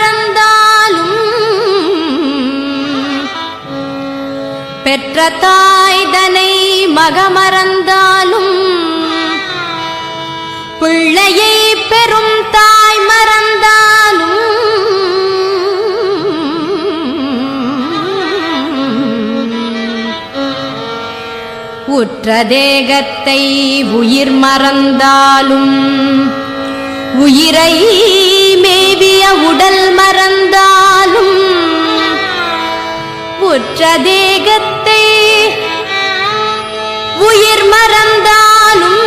மறந்தாலும் பெற்ற தாய்தனை மகமறந்தாலும் பிள்ளையை பெறும் தாய் மறந்தாலும் உற்ற தேகத்தை உயிர் மறந்தாலும் உயிரை மேவிய உடல் மறந்தாலும் உற்ற தேகத்தை உயிர் மறந்தாலும்